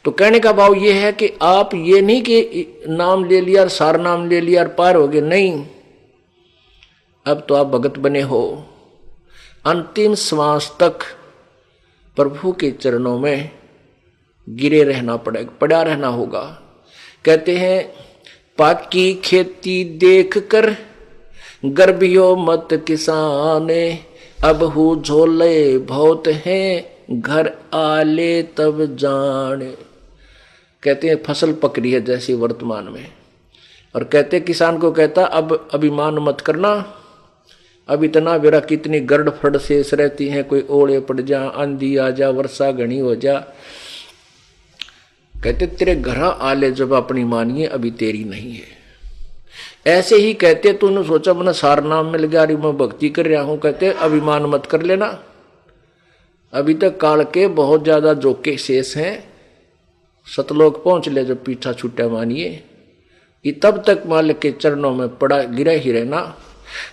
तो कहने का भाव ये है कि आप ये नहीं कि नाम ले लिया और सार नाम ले लिया और पार हो गए, नहीं, अब तो आप भगत बने हो। अंतिम श्वास तक प्रभु के चरणों में गिरे रहना पड़ेगा, पड़ा रहना होगा। कहते हैं पाकी खेती देख कर गर्भियो मत किसाने, अब हु झोले बहुत हैं घर आले तब जाने। कहते हैं फसल पक रही है जैसी वर्तमान में, और कहते किसान को कहता अब अभिमान मत करना, अब इतना बेरा कितनी गड़ फड़ शेष रहती हैं, कोई ओले पड़ जा, आंधी आ जा, वर्षा घनी हो जा। कहते तेरे घर आले जब अपनी मानिए अभी तेरी नहीं है। ऐसे ही कहते तूने सोचा मैंने सार नाम मिल गया, मैं भक्ति कर रहा हूं, कहते अभिमान मत कर लेना, अभी तक काल के बहुत ज्यादा जोके शेष हैं, सतलोक पहुंच ले जब पीछा छूटा मानिए, ये तब तक मालिक के चरणों में पड़ा गिरा ही रहना।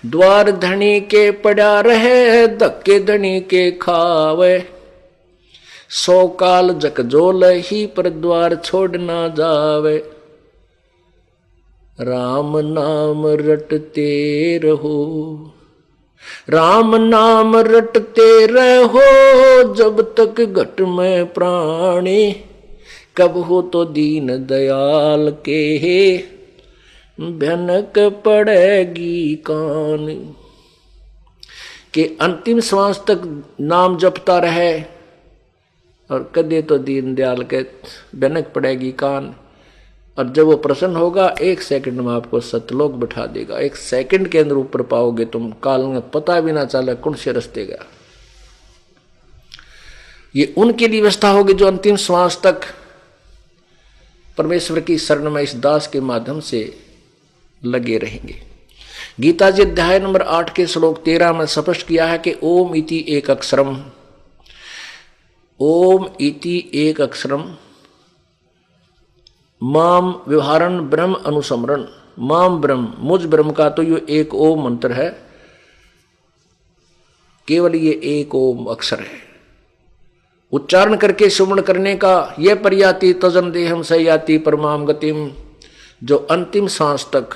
द्वार धनी के पड़ा रहे धक्के धनी के खावे, 100 काल जकजोल ही पर द्वार छोड़ ना जावे। राम नाम रटते रहो, राम नाम रटते रहो, जब तक घट में प्राणी, कब हो तो दीन दयाल के भनक पड़ेगी कान। के अंतिम श्वास तक नाम जपता रहे और कदे तो दीन दयाल के भनक पड़ेगी कान। और जब वो प्रसन्न होगा 1 सेकंड में आपको सतलोक बैठा देगा, 1 सेकंड के अंदर ऊपर पाओगे तुम, काल में पता भी ना चले कौन से रास्ते गया। ये उनके लिए व्यवस्था होगी जो अंतिम श्वास तक परमेश्वर की शरण में इस दास के माध्यम से लगे रहेंगे। गीता जी अध्याय नंबर 8 के श्लोक 13 में स्पष्ट किया है कि ओम इति एक अक्षरम, ओम इति एक अक्षरम माम व्यवहारन ब्रह्म अनुसमरण, माम ब्रह्म मुझ ब्रह्म का तो ये एक ओम मंत्र है, केवल ये एक ओम अक्षर है। उच्चारण करके सुमरण करने का यह पर्याति तजन देहम सयाति परमाम गतिम, जो अंतिम सांस तक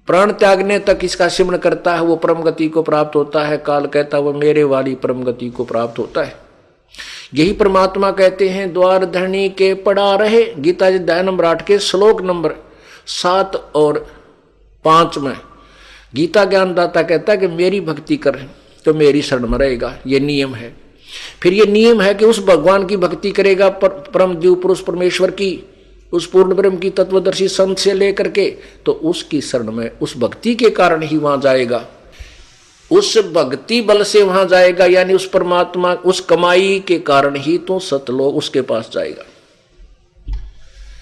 प्राण त्यागने तक इसका सिमरण करता है वो परम गति को प्राप्त होता है। काल कहता है वो मेरे वाली परम गति को प्राप्त होता है। यही परमात्मा कहते हैं द्वार धरणी के पड़ा रहे। गीता जी अध्याय नंबर 8 के श्लोक नंबर 7 और 5 में गीता ज्ञानदाता कहता है कि मेरी भक्ति कर तो मेरी शरण में रहेगा, ये नियम है। फिर ये नियम है कि उस भगवान की भक्ति करेगा, परम दिव्य पुरुष परमेश्वर की, उस पूर्ण ब्रह्म की तत्वदर्शी संत से लेकर के, तो उसकी शरण में उस भक्ति के कारण ही वहां जाएगा, उस भक्ति बल से वहां जाएगा, यानी उस परमात्मा उस कमाई के कारण ही तो सतलोक उसके पास जाएगा।